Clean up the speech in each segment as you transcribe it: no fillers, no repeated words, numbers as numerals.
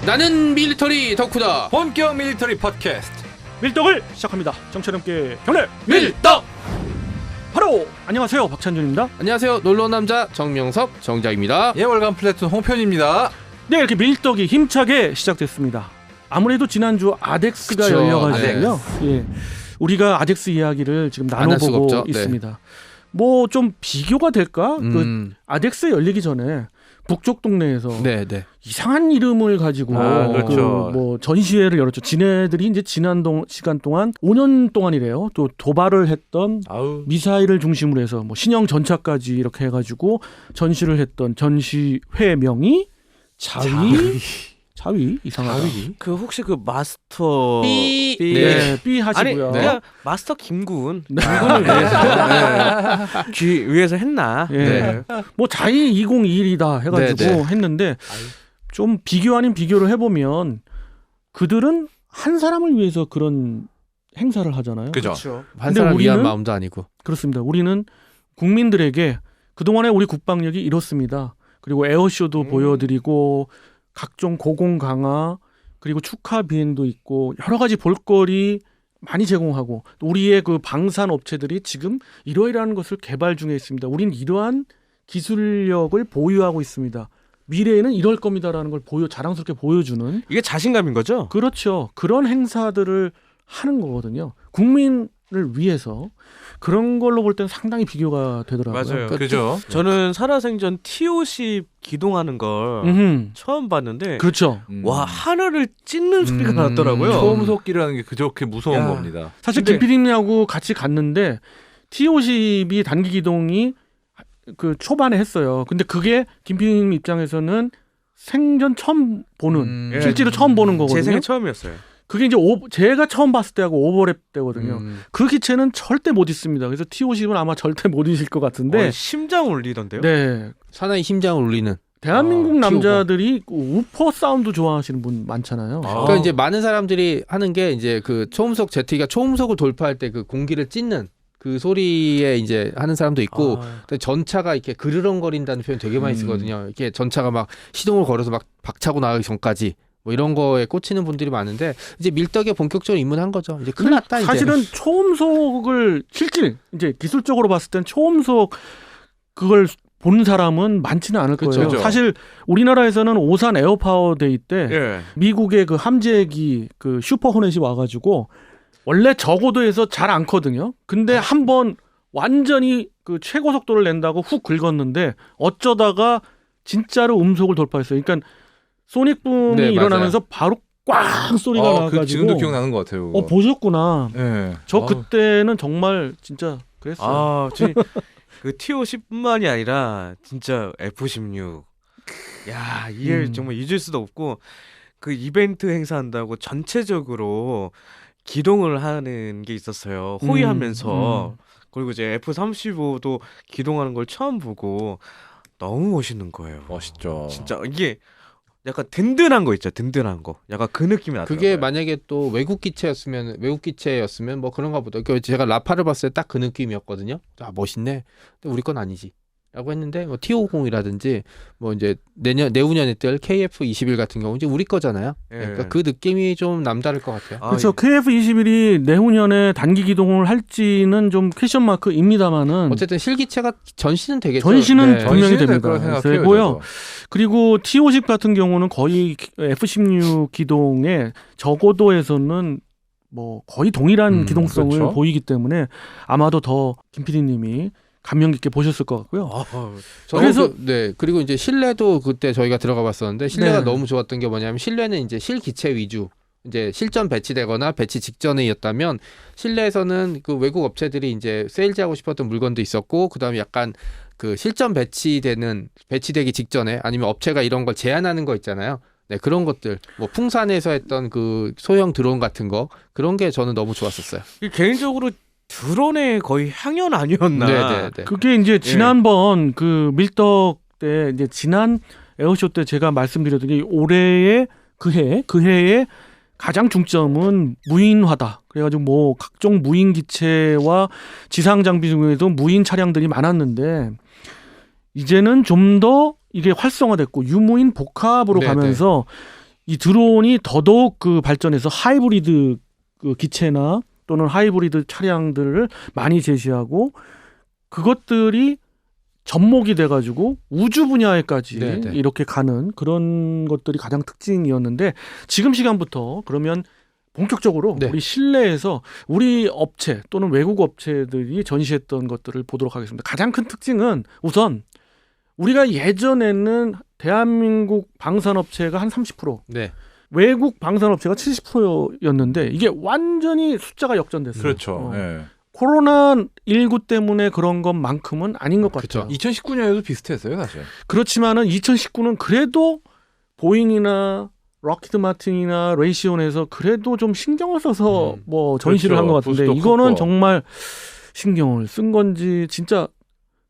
나는 밀리터리 덕후다. 본격 밀리터리 팟캐스트 밀떡을 시작합니다. 정철 함께 경례 밀떡. 바로 안녕하세요, 박찬준입니다. 안녕하세요, 놀러온 남자 정명섭 정작입니다. 예, 월간 플래툰 홍편입니다. 네, 이렇게 밀떡이 힘차게 시작됐습니다. 아무래도 지난주 아덱스가 그쵸, 열려가지고요. 예, 우리가 아덱스 이야기를 지금 안 할 수가 나눠보고 없죠. 있습니다. 네. 뭐 좀 비교가 될까? 그 아덱스 열리기 전에 북쪽 동네에서 네. 이상한 이름을 가지고 그렇죠. 뭐 전시회를 열었죠. 지네들이 이제 지난 시간 동안 5년 동안이래요. 또 도발을 했던 아우. 미사일을 중심으로 해서 뭐 신형 전차까지 이렇게 해가지고 전시를 했던 전시회명이 자위 이상하다. 그 혹시 그 마스터 삐. 네, 삐 아니 하시고요. 그냥 마스터 김군 네. 김군을 위해서 했나? 예. 네. 뭐 자위 2021이다 해가지고 네. 했는데 좀 비교 아닌 비교를 해보면 그들은 한 사람을 위해서 그런 행사를 하잖아요. 그죠. 그렇죠. 한 근데 사람 위한 우리는- 마음도 아니고. 그렇습니다. 우리는 국민들에게 그동안에 우리 국방력이 이렇습니다. 그리고 에어쇼도 보여드리고 각종 고공 강화 그리고 축하 비행도 있고 여러 가지 볼거리 많이 제공하고 또 우리의 그 방산 업체들이 지금 이러이러한 것을 개발 중에 있습니다. 우린 이러한 기술력을 보유하고 있습니다. 미래에는 이럴 겁니다라는 걸 자랑스럽게 보여주는 이게 자신감인 거죠? 그렇죠. 그런 행사들을 하는 거거든요. 국민을 위해서 그런 걸로 볼 때는 상당히 비교가 되더라고요. 맞아요. 그죠. 저는 살아생전 T50 기동하는 걸 음흠. 처음 봤는데 그렇죠. 와 하늘을 찢는 소리가 났더라고요. 초음속기라는 게 그렇게 무서운 야. 겁니다. 사실 근데- 김PD님하고 같이 갔는데 T50이 단기 기동이 그 초반에 했어요. 근데 그게 김PD님 입장에서는 생전 처음 보는 예. 실제로 처음 보는 거거든요. 제 생애 처음이었어요. 그게 이제 제가 처음 봤을 때하고 오버랩 때거든요. 음. 그 기체는 절대 못 있습니다. 그래서 T50은 아마 절대 못 있을 것 같은데. 심장 울리던데요? 네. 사나이 심장을 울리는. 대한민국 아, 남자들이 우퍼 사운드 좋아하시는 분 많잖아요. 그러니까 이제 많은 사람들이 하는 게 이제 그 초음속 제트기가 초음속을 돌파할 때 그 공기를 찢는 그 소리에 이제 하는 사람도 있고 또 전차가 이렇게 그르렁거린다는 표현 되게 많이 쓰거든요. 이렇게 전차가 막 시동을 걸어서 막 박차고 나가기 전까지 뭐 이런 거에 꽂히는 분들이 많은데 이제 밀떡에 본격적으로 입문한 거죠. 이제 큰일 났다 이제. 사실은 초음속을 실질 이제 기술적으로 봤을 땐 초음속 그걸 본 사람은 많지는 않을 그쵸. 거예요. 그죠. 사실 우리나라에서는 오산 에어파워 데이 때 예. 미국의 그 함재기 그 슈퍼 호넷이 와가지고 원래 저고도에서 잘 않거든요. 근데 한번 완전히 그 최고 속도를 낸다고 훅 긁었는데 어쩌다가 진짜로 음속을 돌파했어요. 그러니까 소닉붐이 네, 일어나면서 바로 꽝 소리가 나가지고. 그 지금도 기억나는 것 같아요. 그거. 보셨구나. 예. 저 아우. 그때는 정말 진짜 그랬어요. 아, 그 T50뿐만이 아니라 진짜 F16. 야, 이게 정말 잊을 수도 없고 그 이벤트 행사한다고 전체적으로 기동을 하는 게 있었어요. 호위하면서. 그리고 이제 F35도 기동하는 걸 처음 보고 너무 멋있는 거예요. 멋있죠. 진짜 이게 약간 든든한 거 있죠. 든든한 거. 약간 그 느낌이 나더라고요. 그게 만약에 또 외국 기체였으면 뭐 그런가 보다. 그 제가 라파를 봤을 때 딱 그 느낌이었거든요. 아 멋있네. 근데 우리 건 아니지. 라고 했는데 뭐 T50이라든지 뭐 이제 내후년에 뜰 KF-21 같은 경우 이제 우리 거잖아요. 예. 그러니까 그 느낌이 좀 남다를 것 같아요. 그렇죠. KF-21이 내후년에 단기 기동을 할지는 좀 퀘션 마크입니다만은 어쨌든 실기체가 전시는 되겠죠. 전시는 네. 분명히 전시는 될 됩니다. 거라 생각해요. 되고요. 저도. 그리고 T50 같은 경우는 거의 F-16 기동의 저고도에서는 뭐 거의 동일한 기동성을 그렇죠. 보이기 때문에 아마도 더 김PD님이 감명 깊게 보셨을 것 같고요. 그래서 네 그리고 이제 실내도 그때 저희가 들어가 봤었는데 실내가 네. 너무 좋았던 게 뭐냐면 실내는 이제 실기체 위주 이제 실전 배치되거나 배치 직전에였다면 실내에서는 그 외국 업체들이 이제 세일즈하고 싶었던 물건도 있었고 그다음에 약간 그 실전 배치되기 직전에 아니면 업체가 이런 걸 제안하는 거 있잖아요. 네 그런 것들 뭐 풍산에서 했던 그 소형 드론 같은 거 그런 게 저는 너무 좋았었어요. 개인적으로 드론의 거의 향연 아니었나. 네네네. 그게 이제 지난번 그 밀떡 때 이제 지난 에어쇼 때 제가 말씀드렸던 게 올해의 그 해에 가장 중점은 무인화다. 그래가지고 뭐 각종 무인 기체와 지상 장비 중에도 무인 차량들이 많았는데 이제는 좀 더 이게 활성화됐고 유무인 복합으로 네네. 가면서 이 드론이 더더욱 그 발전해서 하이브리드 그 기체나 또는 하이브리드 차량들을 많이 제시하고 그것들이 접목이 돼가지고 우주 분야에까지 네네. 이렇게 가는 그런 것들이 가장 특징이었는데 지금 시간부터 그러면 본격적으로 네. 우리 실내에서 우리 업체 또는 외국 업체들이 전시했던 것들을 보도록 하겠습니다. 가장 큰 특징은 우선 우리가 예전에는 대한민국 방산업체가 한 30%, 네. 외국 방산업체가 70%였는데 이게 완전히 숫자가 역전됐어요. 그렇죠. 예. 코로나19 때문에 그런 것만큼은 아닌 것 같아요. 그쵸. 2019년에도 비슷했어요, 사실. 그렇지만은 2019는 그래도 보잉이나 럭히드 마틴이나 레이시온에서 그래도 좀 신경을 써서 뭐 전시를 그렇죠. 한 것 같은데 부스도 이거는 컸고. 정말 신경을 쓴 건지 진짜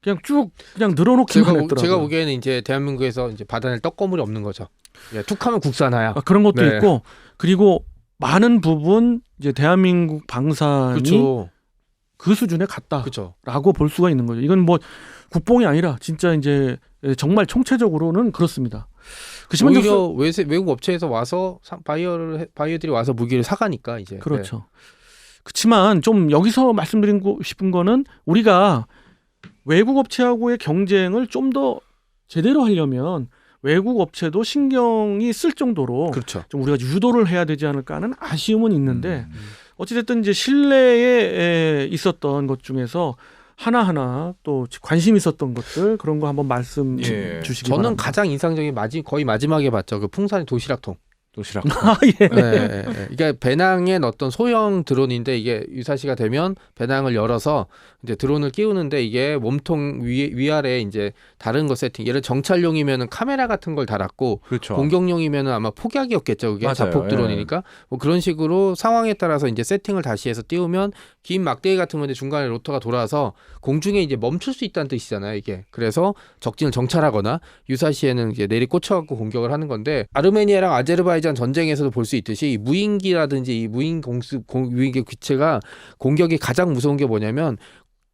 그냥 쭉 그냥 늘어놓기만 했더라고요. 제가 보기에는 이제 대한민국에서 이제 받아낼 떡거물이 없는 거죠. 예, 툭하면 국산화야. 그런 것도 네. 있고 그리고 많은 부분 이제 대한민국 방산이 그렇죠. 그 수준에 갔다라고 그렇죠. 볼 수가 있는 거죠. 이건 뭐 국뽕이 아니라 진짜 이제 정말 총체적으로는 그렇습니다. 그렇지만 오히려 외국 업체에서 와서 바이어들이 와서 무기를 사가니까 이제. 그렇죠. 그렇지만 좀 여기서 말씀드리고 싶은 거는 우리가 외국 업체하고의 경쟁을 좀 더 제대로 하려면 외국 업체도 신경이 쓸 정도로 그렇죠. 좀 우리가 유도를 해야 되지 않을까 하는 아쉬움은 있는데 음. 어찌됐든 이제 실내에 있었던 것 중에서 하나하나 또 관심 있었던 것들 그런 거 한번 말씀 예. 주시기 저는 바랍니다. 가장 인상적인 거의 마지막에 봤죠. 그 풍산의 도시락통. 도시락. 아, 예. 이게 배낭엔 어떤 소형 드론인데 이게 유사시가 되면 배낭을 열어서 이제 드론을 끼우는데 이게 몸통 위아래 이제 다른 거 세팅. 예를 정찰용이면은 카메라 같은 걸 달았고 그렇죠. 공격용이면은 아마 폭약이었겠죠. 그게 맞아요. 자폭 드론이니까 뭐 그런 식으로 상황에 따라서 이제 세팅을 다시 해서 띄우면 긴 막대기 같은 건데 중간에 로터가 돌아서 공중에 이제 멈출 수 있다는 뜻이잖아요. 이게 그래서 적진을 정찰하거나 유사시에는 이제 내리 꽂혀갖고 공격을 하는 건데 아르메니아랑 아제르바이잔 전쟁에서도 볼 수 있듯이 이 무인기라든지 이 무인기 기체가 공격이 가장 무서운 게 뭐냐면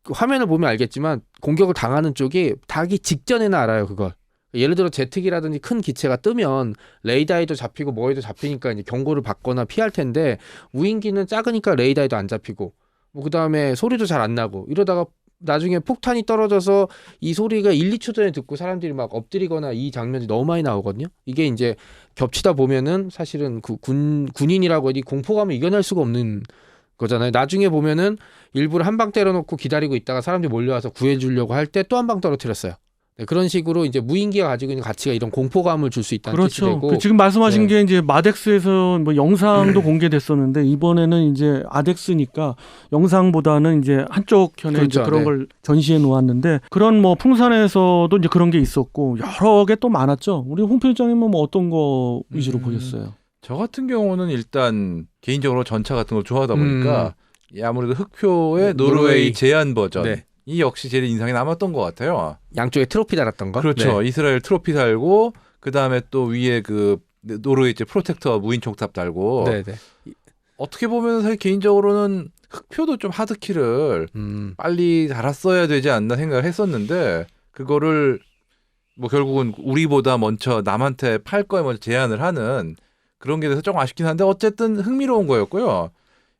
그 화면을 보면 알겠지만 공격을 당하는 쪽이 닿기 직전에는 알아요. 그걸. 예를 들어 제트기라든지 큰 기체가 뜨면 레이더에도 잡히고 뭐에도 잡히니까 이제 경고를 받거나 피할 텐데 무인기는 작으니까 레이더에도 안 잡히고 뭐 그다음에 소리도 잘 안 나고 이러다가 나중에 폭탄이 떨어져서 이 소리가 1, 2초 전에 듣고 사람들이 막 엎드리거나 이 장면이 너무 많이 나오거든요. 이게 이제 겹치다 보면은 사실은 그 군인이라고 이 공포감을 이겨낼 수가 없는 거잖아요. 나중에 보면은 일부러 한 방 때려놓고 기다리고 있다가 사람들이 몰려와서 구해주려고 할 때 또 한 방 떨어뜨렸어요. 네, 그런 식으로 이제 무인기가 가지고 있는 가치가 이런 공포감을 줄 수 있다는 뜻이 그렇죠. 되고 그 지금 말씀하신 네. 게 이제 마덱스에서 뭐 영상도 공개됐었는데 이번에는 이제 아덱스니까 영상보다는 이제 한쪽 편에 그렇죠. 이제 그런 네. 걸 전시해 놓았는데 그런 뭐 풍산에서도 이제 그런 게 있었고 여러 개 또 많았죠. 우리 홍 편집장님은 뭐 어떤 거 위주로 보셨어요? 저 같은 경우는 일단 개인적으로 전차 같은 걸 좋아하다 보니까 아무래도 흑표의 노르웨이 제한 버전 네. 이 역시 제일 인상에 남았던 것 같아요. 양쪽에 트로피 달았던 거. 그렇죠. 네. 이스라엘 트로피 달고 그 다음에 또 위에 그 노르웨이 프로텍터 무인 총탑 달고 네, 네. 어떻게 보면 사실 개인적으로는 흑표도 좀 하드키를 빨리 달았어야 되지 않나 생각을 했었는데 그거를 뭐 결국은 우리보다 먼저 남한테 팔 거에 먼저 제안을 하는 그런 게 돼서 조금 아쉽긴 한데 어쨌든 흥미로운 거였고요.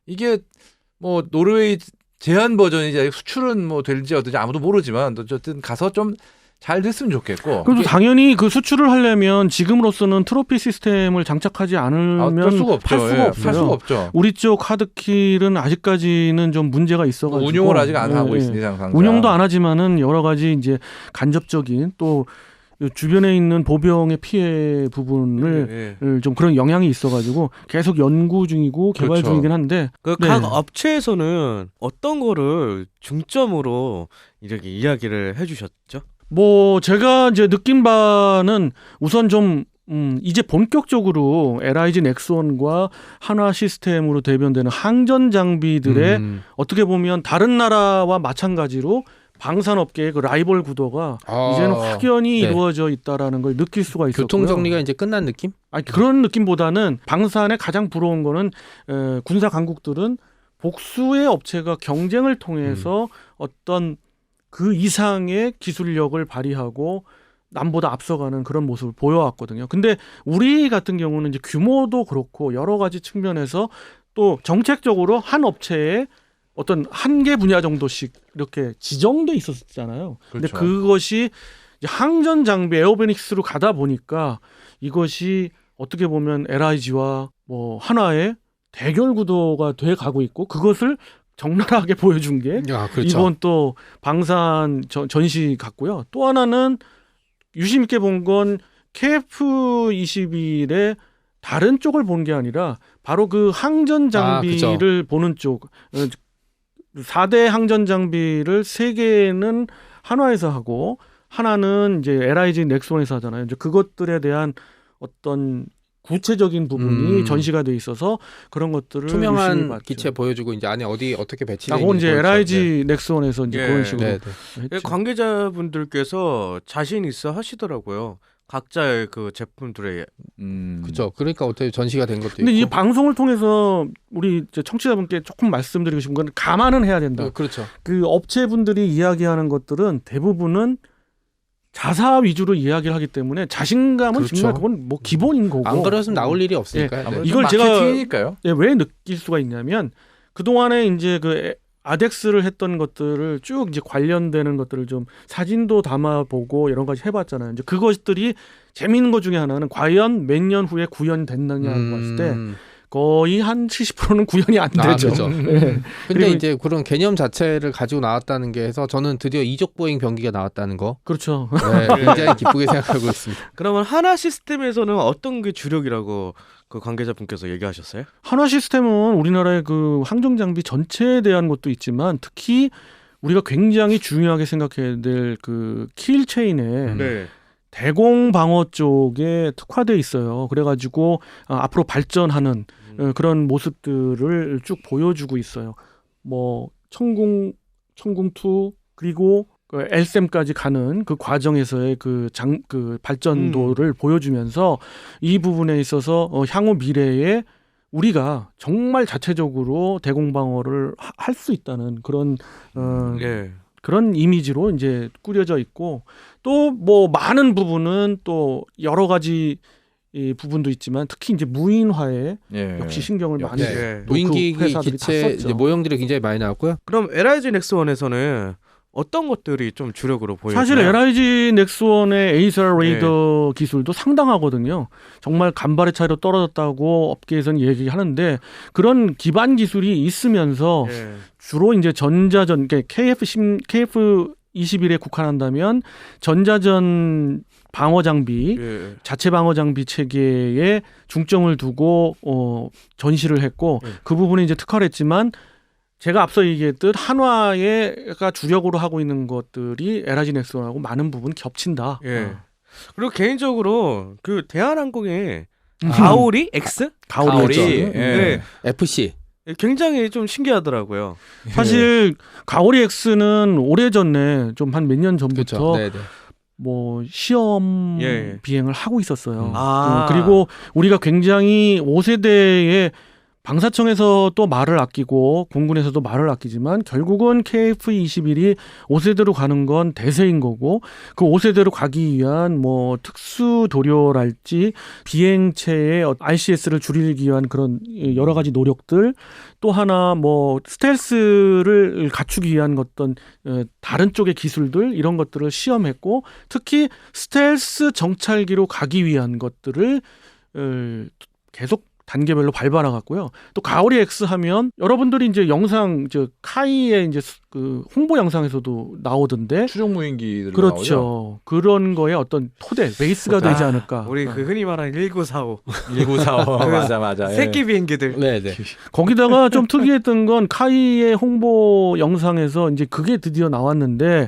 이게 뭐 노르웨이 제한 버전이 이제 수출은 뭐 될지 어떨지 아무도 모르지만 어쨌든 가서 좀 잘 됐으면 좋겠고. 그래도 당연히 그 수출을 하려면 지금으로서는 트로피 시스템을 장착하지 않으면 할 수가 없죠. 팔 수가 예, 없어요. 팔 수가 없죠. 우리 쪽 하드킬은 아직까지는 좀 문제가 있어가지고 운용을 아직 안 하고 예, 있습니다. 당장. 운용도 안 하지만은 여러 가지 이제 간접적인 또 주변에 있는 보병의 피해 부분을 예, 예. 좀 그런 영향이 있어가지고 계속 연구 중이고 개발 그렇죠. 중이긴 한데 그 네. 각 업체에서는 어떤 거를 중점으로 이렇게 이야기를 해주셨죠? 뭐 제가 이제 느낀 바는 우선 좀 이제 본격적으로 LIG 넥스원과 한화 시스템으로 대변되는 항전 장비들의 어떻게 보면 다른 나라와 마찬가지로 방산업계의 그 라이벌 구도가 이제는 확연히 네. 이루어져 있다라는 걸 느낄 수가 있었고요. 교통 정리가 이제 끝난 느낌? 아니, 그런 느낌보다는 방산의 가장 부러운 거는 군사 강국들은 복수의 업체가 경쟁을 통해서 어떤 그 이상의 기술력을 발휘하고 남보다 앞서가는 그런 모습을 보여왔거든요. 근데 우리 같은 경우는 이제 규모도 그렇고 여러 가지 측면에서 또 정책적으로 한 업체에 어떤 한 개 분야 정도씩 이렇게 지정돼 있었잖아요. 근데 그렇죠. 그것이 이제 항전 장비 에어베닉스로 가다 보니까 이것이 어떻게 보면 LIG와 뭐 한화의 대결 구도가 돼 가고 있고 그것을 적나라하게 보여준 게 아, 그렇죠. 이번 또 방산 전시 같고요. 또 하나는 유심 있게 본 건 KF21의 다른 쪽을 본 게 아니라 바로 그 항전 장비를 보는 쪽 4대 항전 장비를 3개는 한화에서 하고 하나는 이제 LIG 넥슨에서 하잖아요. 이제 그것들에 대한 어떤 구체적인 부분이 전시가 돼 있어서 그런 것들을 유심히 투명한 봤죠. 기체 보여주고 이제 안에 어디 어떻게 배치돼 하고 있는지 이제 보여주죠. LIG 넥슨에서 이제 예. 그런 식으로 네, 네. 했죠. 관계자분들께서 자신 있어 하시더라고요. 각자의 그 제품들의 그렇죠. 그러니까 어떻게 전시가 된 것도 근데 이 있고. 방송을 통해서 우리 이제 청취자분께 조금 말씀드리고 싶은 건 감안은 해야 된다. 그렇죠. 그 업체분들이 이야기하는 것들은 대부분은 자사 위주로 이야기를 하기 때문에 자신감은 그렇죠. 정말 그건 뭐 기본인 거고. 안 그랬으면 나올 일이 없으니까요. 네. 이걸 제가- 마케팅이니까요. 예, 왜 느낄 수가 있냐면 그 동안에 이제 그 아덱스를 했던 것들을 쭉 이제 관련되는 것들을 좀 사진도 담아보고 여러 가지 해봤잖아요. 이제 그것들이 재미있는 것 중에 하나는 과연 몇 년 후에 구현됐느냐고 봤을 때 거의 한 70%는 구현이 안 아, 되죠. 그렇죠. 예. 근데 그리고- 이제 그런 개념 자체를 가지고 나왔다는 게 해서 저는 드디어 이족 보잉 병기가 나왔다는 거 그렇죠. 네, 굉장히 기쁘게 생각하고 있습니다. 그러면 하나 시스템에서는 어떤 게 주력이라고 그 관계자분께서 얘기하셨어요? 한화 시스템은 우리나라의 그 항정 장비 전체에 대한 것도 있지만 특히 우리가 굉장히 중요하게 생각해야 될 그 킬 체인에 네. 대공 방어 쪽에 특화돼 있어요. 그래가지고 앞으로 발전하는 그런 모습들을 쭉 보여주고 있어요. 뭐 천궁 2 그리고 그 LSM까지 가는 그 과정에서의 그 발전도를 보여주면서 이 부분에 있어서 향후 미래에 우리가 정말 자체적으로 대공 방어를 할 수 있다는 그런 예. 그런 이미지로 이제 꾸려져 있고 또 뭐 많은 부분은 또 여러 가지 이 부분도 있지만 특히 이제 무인화에 예. 역시 신경을 많이 네. 예. 또 무인기기 그 회사들이 다 기체 썼죠. 이제 모형들이 굉장히 많이 나왔고요. 그럼 LIG 넥스원에서는 어떤 것들이 좀 주력으로 보여요? 사실 LIG 넥스원의 에이사 레이더 기술도 상당하거든요. 정말 간발의 차이로 떨어졌다고 업계에서는 얘기하는데 그런 기반 기술이 있으면서 예. 주로 이제 전자전 KF21에 국한한다면 전자전 방어 장비 예. 자체 방어 장비 체계에 중점을 두고 전시를 했고 그 부분에 이제 특화를 했지만 제가 앞서 얘기했듯 한화가 주력으로 하고 있는 것들이 LIG 넥슨하고 많은 부분 겹친다. 예. 그리고 개인적으로 그 대한항공의 가오리 X? 가오리. 예. 네. FC 굉장히 좀 신기하더라고요. 사실 가오리 X는 오래전에 좀 한 몇 년 전부터 그렇죠. 네, 네. 뭐 시험 예. 비행을 하고 있었어요. 아. 그리고 우리가 굉장히 5세대의 방사청에서 또 말을 아끼고 공군에서도 말을 아끼지만 결국은 KF21이 5세대로 가는 건 대세인 거고 그 5세대로 가기 위한 뭐 특수 도료랄지 비행체의 RCS를 줄이기 위한 그런 여러 가지 노력들 또 하나 뭐 스텔스를 갖추기 위한 어떤 다른 쪽의 기술들 이런 것들을 시험했고 특히 스텔스 정찰기로 가기 위한 것들을 계속 단계별로 밟아 나갔고요. 또 가오리 X 하면 여러분들이 이제 영상 카이의 이제 그 홍보 영상에서도 나오던데 추종 무인기들이 그렇죠. 나오죠. 그런 거에 어떤 토대 베이스가 되지 않을까. 우리 그 흔히 말하는 1945 1945 맞아. 예. 새끼 비행기들. 네, 네. 거기다가 좀 특이했던 건 카이의 홍보 영상에서 이제 그게 드디어 나왔는데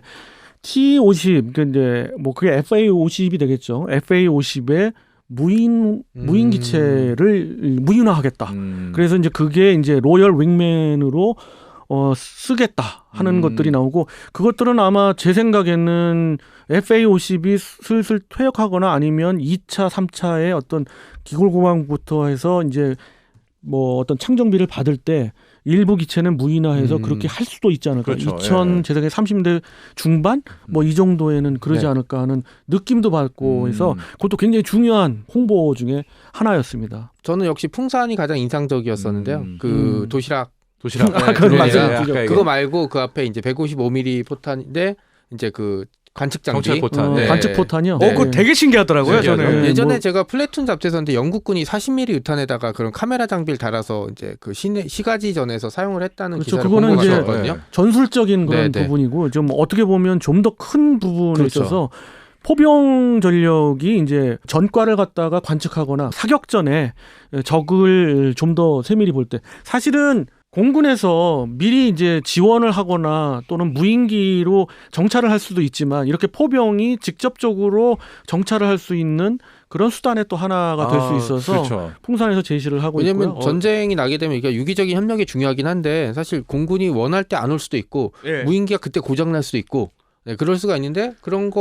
T50 이제 뭐 그게 FA50이 되겠죠. FA50에 무인 기체를 무인화하겠다. 그래서 이제 그게 이제 로열 윙맨으로 쓰겠다 하는 것들이 나오고 그것들은 아마 제 생각에는 FA50이 슬슬 퇴역하거나 아니면 2차, 3차의 어떤 기골고강부터 해서 이제 뭐 어떤 창정비를 받을 때 일부 기체는 무인화해서 음. 그렇게 할 수도 있지 않을까. 그렇죠. 제 생각에 30대 중반 뭐 이 정도에는 그러지 네. 않을까 하는 느낌도 받고 해서 그것도 굉장히 중요한 홍보 중에 하나였습니다. 저는 역시 풍산이 가장 인상적이었었는데요. 그 도시락 도시락. 아, 그건 네, 맞아요. 네. 그죠. 아까 그거 말고 그 앞에 이제 155mm 포탄인데 이제 그 관측 장비. 정찰 포탄. 네. 관측 포탄이요. 그거 되게 신기하더라고요. 신기하죠. 저는. 네. 예전에 뭐- 제가 플래툰 잡지에서는데 영국군이 40mm 유탄에다가 그런 카메라 장비를 달아서 이제 그 시가지전에서 사용을 했다는 그렇죠. 기사를 그거는 본것 이제 같거든요. 전술적인 그런 네, 네. 부분이고 좀 어떻게 보면 좀 더 큰 부분에 그렇죠. 있어서 포병 전력이 이제 전과를 갖다가 관측하거나 사격전에 적을 좀 더 세밀히 볼 때 사실은 공군에서 미리 이제 지원을 하거나 또는 무인기로 정찰을 할 수도 있지만 이렇게 포병이 직접적으로 정찰을 할 수 있는 그런 수단의 또 하나가 될 수 아, 있어서 그렇죠. 풍산에서 제시를 하고 왜냐면 있고요. 전쟁이 나게 되면 이게 유기적인 협력이 중요하긴 한데 사실 공군이 원할 때 안 올 수도 있고 예. 무인기가 그때 고장 날 수도 있고 네, 그럴 수가 있는데 그런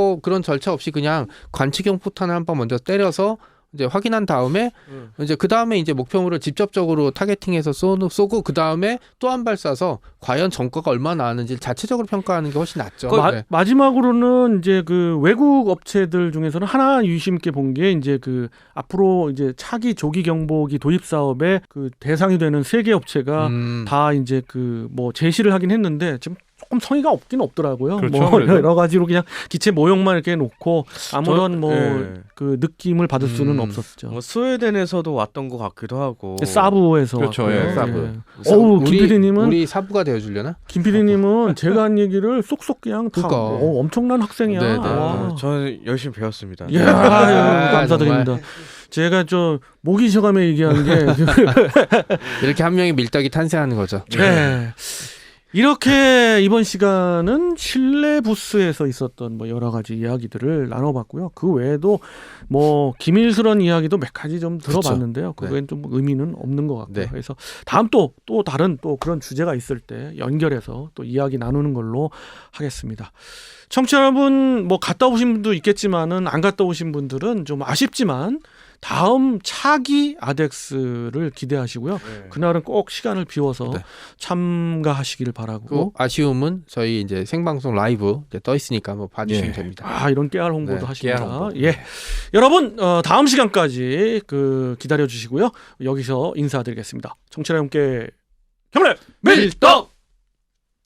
절차 없이 그냥 관측용 포탄을 한 번 먼저 때려서 이제 확인한 다음에 이제 그 다음에 이제 목표물을 직접적으로 타겟팅해서 쏘고 그 다음에 또 한 발 쏴서 과연 전과가 얼마나 나왔는지 자체적으로 평가하는 게 훨씬 낫죠. 네. 마지막으로는 이제 그 외국 업체들 중에서는 하나 유심 있게 본 게 이제 그 앞으로 이제 차기 조기 경보기 도입 사업에 그 대상이 되는 세 개 업체가 다 이제 그 뭐 제시를 하긴 했는데 지금 조금 성의가 없긴 없더라고요. 그렇죠, 뭐 그래도. 여러 가지로 그냥 기체 모형만 이렇게 놓고 아무런 뭐 예. 그 느낌을 받을 수는 음. 없었죠. 뭐 스웨덴에서도 왔던 것 같기도 하고. 사부에서 그렇죠, 왔고요. 예, 사부. 어우, 김 PD님은 우리 사부가 되어주려나? 김 PD님은 제가 한 얘기를 쏙쏙 그냥 다 그러니까. 엄청난 학생이야. 네, 네. 와. 저는 열심히 배웠습니다. 예, 아유, 감사드립니다. 제가 저 목이 쉬어가며 얘기하는 게 이렇게 한 명의 밀떡이 탄생하는 거죠. 네. 이렇게 이번 시간은 실내 부스에서 있었던 뭐 여러 가지 이야기들을 나눠봤고요. 그 외에도 뭐 기밀스러운 이야기도 몇 가지 좀 들어봤는데요. 그쵸. 그거엔 좀 의미는 없는 것 같고요. 네. 그래서 다음 또 다른 또 그런 주제가 있을 때 연결해서 또 이야기 나누는 걸로 하겠습니다. 청취자 여러분 뭐 갔다 오신 분도 있겠지만은 안 갔다 오신 분들은 좀 아쉽지만 다음 차기 아덱스를 기대하시고요. 네. 그날은 꼭 시간을 비워서 네. 참가하시기를 바라고. 그 아쉬움은 저희 이제 생방송 라이브 이제 떠 있으니까 한번 봐주시면 예. 됩니다. 아 이런 깨알 홍보도 네, 하십니다. 깨알 홍보. 예, 여러분 다음 시간까지 그 기다려 주시고요. 여기서 인사드리겠습니다. 청취자 여러분께 경례 밀떡.